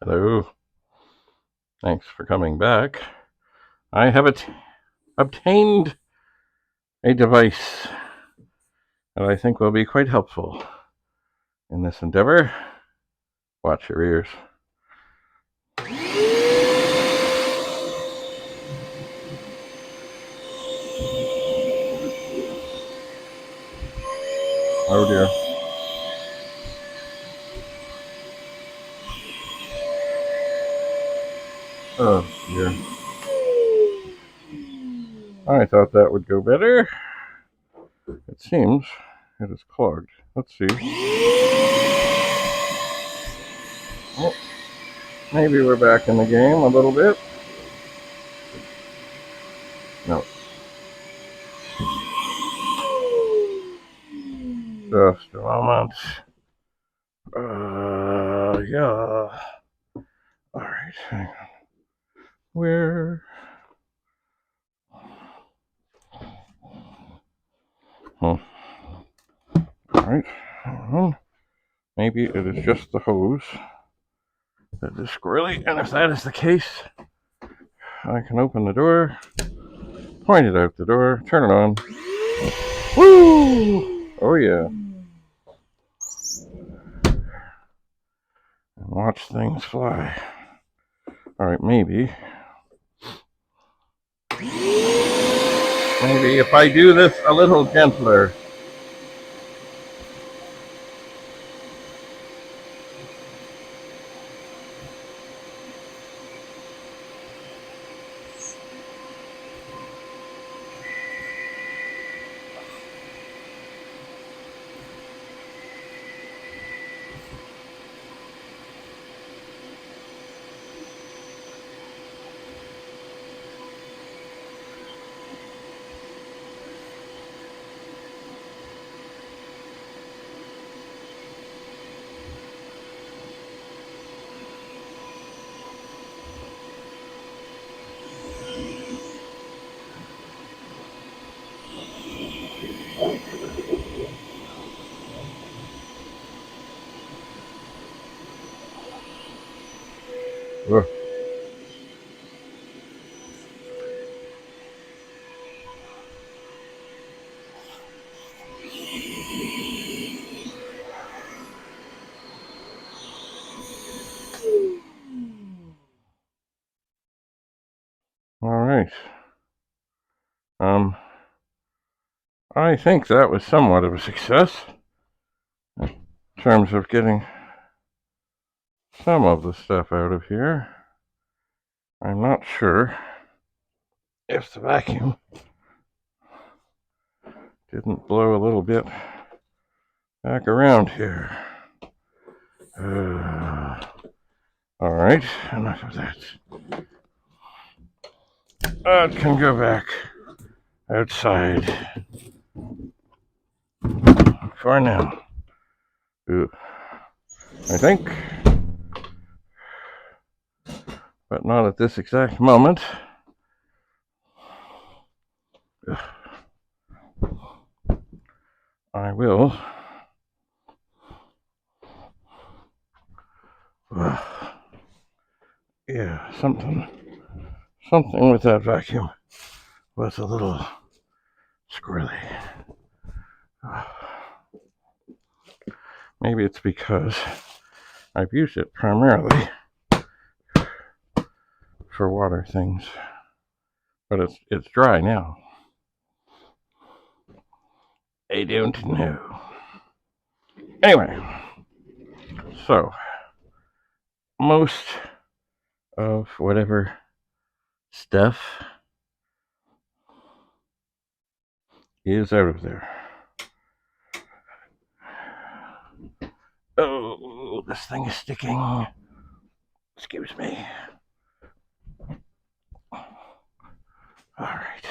Hello. Thanks for coming back. I have obtained a device that I think will be quite helpful in this endeavor. Watch your ears. Oh dear. Oh dear. I thought that would go better. It seems it is clogged. Let's see. Oh, maybe we're back in the game a little bit. No. Just a moment. Yeah. Alright, hang on. Where? Alright. Maybe it is just the hose that is squirrely, and if that is the case, I can open the door, point it out the door, turn it on. Woo! Oh yeah. And watch things fly. Alright, maybe if I do this a little gentler. Ugh. Alright. I think that was somewhat of a success in terms of getting some of the stuff out of here. I'm not sure if the vacuum didn't blow a little bit back around here. Alright, enough of that. It can go back outside for now. I think, but not at this exact moment. I will yeah, something with that vacuum was a little squirrely. Maybe it's because I've used it primarily for water things, but it's dry now. I don't know. Anyway, so most of whatever stuff is out of there. Oh, this thing is sticking. Excuse me. All right.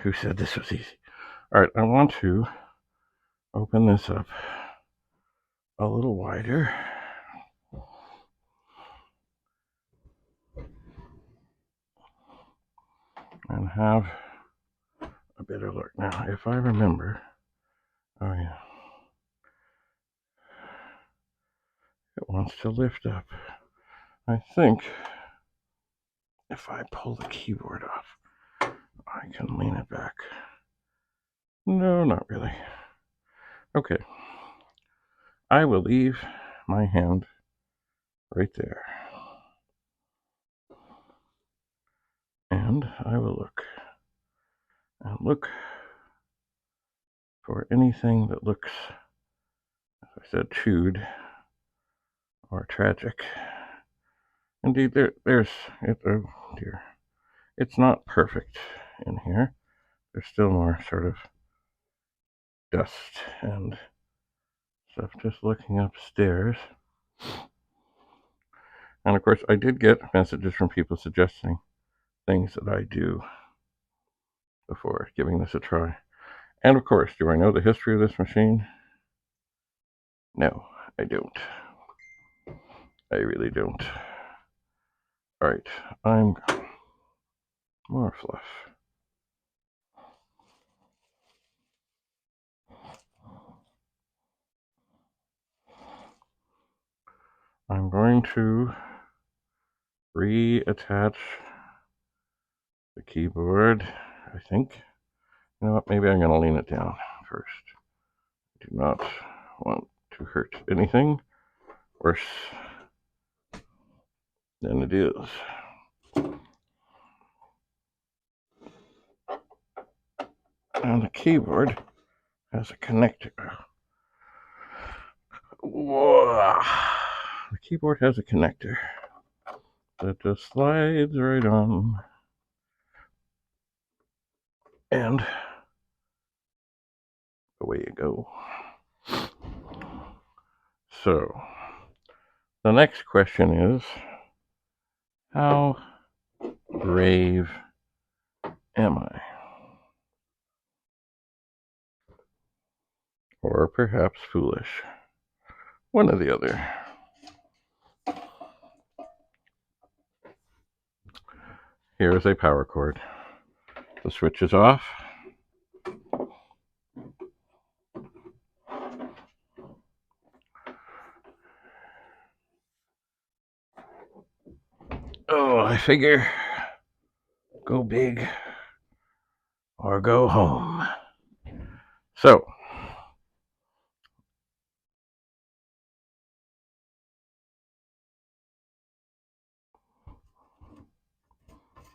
Who said this was easy? All right, I want to open this up a little wider. and have a better look. Now, if I remember, oh yeah, it wants to lift up. I think if I pull the keyboard off, I can lean it back. No, not really. Okay. I will leave my hand right there. And I will look and look for anything that looks, as I said, chewed or tragic. Indeed, there's it. Oh dear, it's not perfect in here. There's still more sort of dust and stuff just looking upstairs. And of course, I did get messages from people suggesting things that I do before giving this a try. And of course, do I know the history of this machine? No, I don't. I really don't. Alright, I'm more fluff. I'm going to reattach the keyboard, I think. You know what, maybe I'm going to lean it down first. I do not want to hurt anything worse than it is. And the keyboard has a connector. Whoa. The keyboard has a connector that just slides right on. And away you go. So, the next question is, how brave am I? Or perhaps foolish. One or the other. Here is a power cord. The switch is off. Oh, I figure go big or go home. So,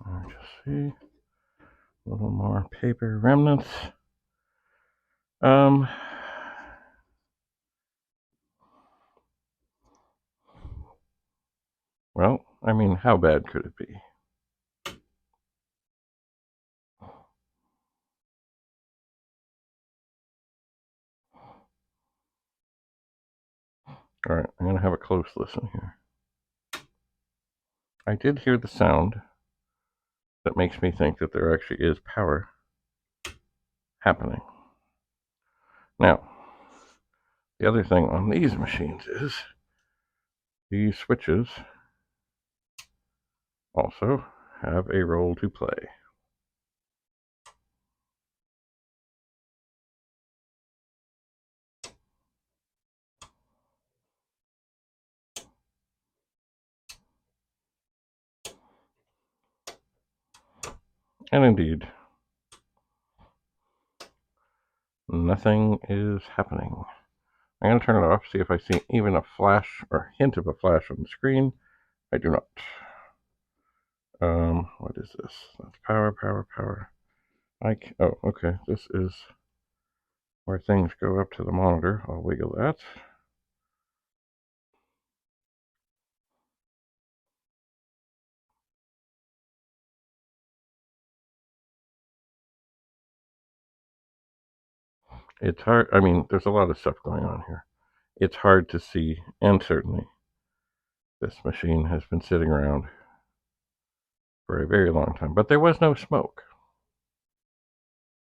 I'll just see a little more paper remnants. Well, I mean, how bad could it be? All right, I'm going to have a close listen here. I did hear the sound that makes me think that there actually is power happening. Now, the other thing on these machines is these switches also have a role to play. And indeed, nothing is happening. I'm going to turn it off, see if I see even a flash or hint of a flash on the screen. I do not. What is this? That's power, power, power. Oh, okay. This is where things go up to the monitor. I'll wiggle that. It's hard. I mean, there's a lot of stuff going on here. It's hard to see, and certainly this machine has been sitting around for a very long time. But there was no smoke.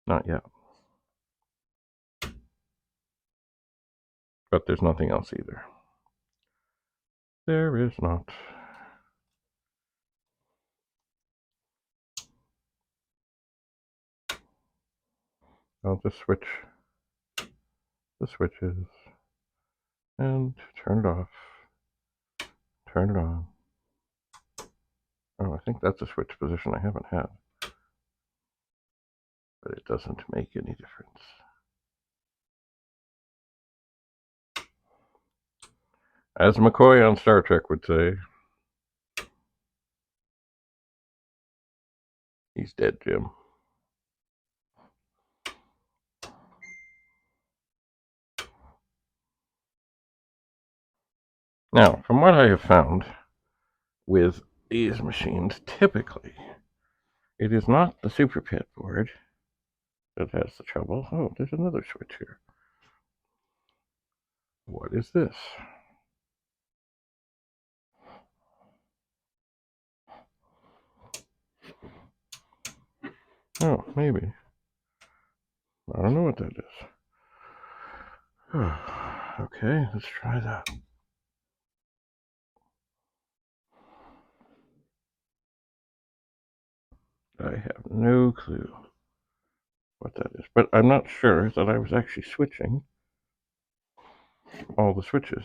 Not yet. But there's nothing else either. There is not. I'll just switch the switches and turn it off, turn it on. Oh, I think that's a switch position I haven't had, but it doesn't make any difference. As McCoy on Star Trek would say, he's dead, Jim. Now, from what I have found with these machines, typically, it is not the SuperPET board that has the trouble. Oh, there's another switch here. What is this? Oh, maybe. I don't know what that is. Okay, let's try that. I have no clue what that is, but I'm not sure that I was actually switching all the switches.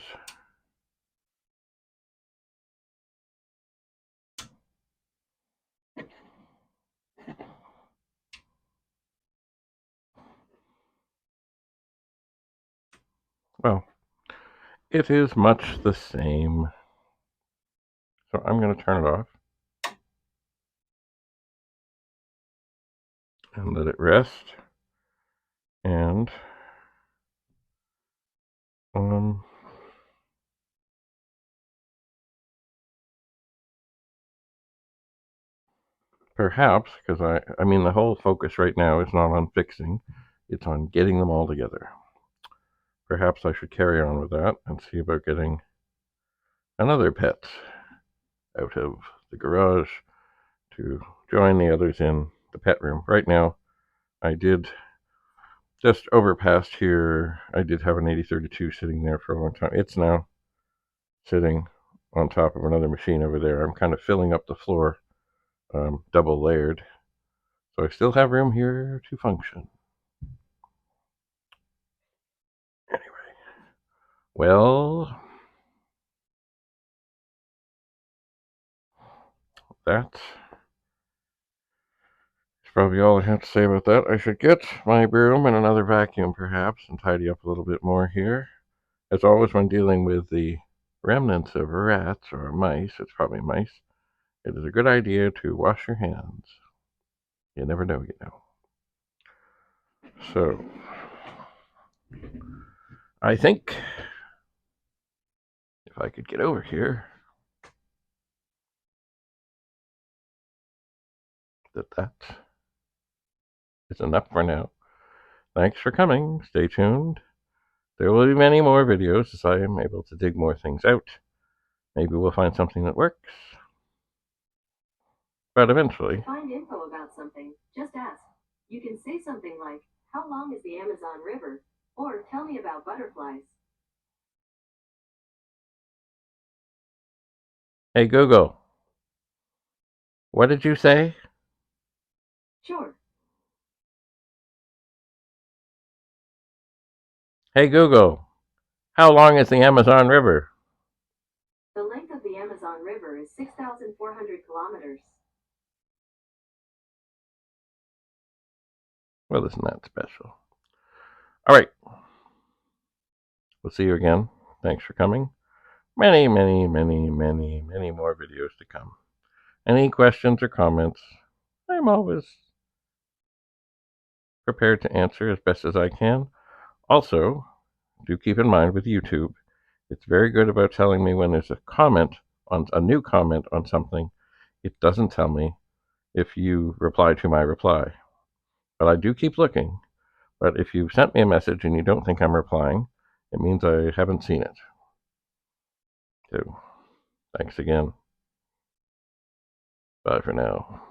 Well, it is much the same. So I'm going to turn it off and let it rest. And perhaps, because I mean, the whole focus right now is not on fixing, it's on getting them all together. Perhaps I should carry on with that and see about getting another pet out of the garage to join the others in the pet room. Right now, I did just over past here, I did have an 8032 sitting there for a long time. It's now sitting on top of another machine over there. I'm kind of filling up the floor, double layered. So I still have room here to function. Anyway, well, that's probably all I have to say about that. I should get my broom and another vacuum, perhaps, and tidy up a little bit more here. As always, when dealing with the remnants of rats or mice, it's probably mice, it is a good idea to wash your hands. You never know, you know. So, I think if I could get over here, that is enough for now. Thanks for coming. Stay tuned. There will be many more videos as I am able to dig more things out. Maybe we'll find something that works. But eventually. To find info about something, just ask. You can say something like, how long is the Amazon River? Or tell me about butterflies. Hey Google, what did you say? Sure. Hey Google, how long is the Amazon River? The length of the Amazon River is 6,400 kilometers. Well, isn't that special? All right. We'll see you again. Thanks for coming. Many, many, many, many, many more videos to come. Any questions or comments, I'm always prepared to answer as best as I can. Also, do keep in mind with YouTube, it's very good about telling me when there's a new comment on something. It doesn't tell me if you reply to my reply. But I do keep looking. But if you've sent me a message and you don't think I'm replying, it means I haven't seen it. So, thanks again. Bye for now.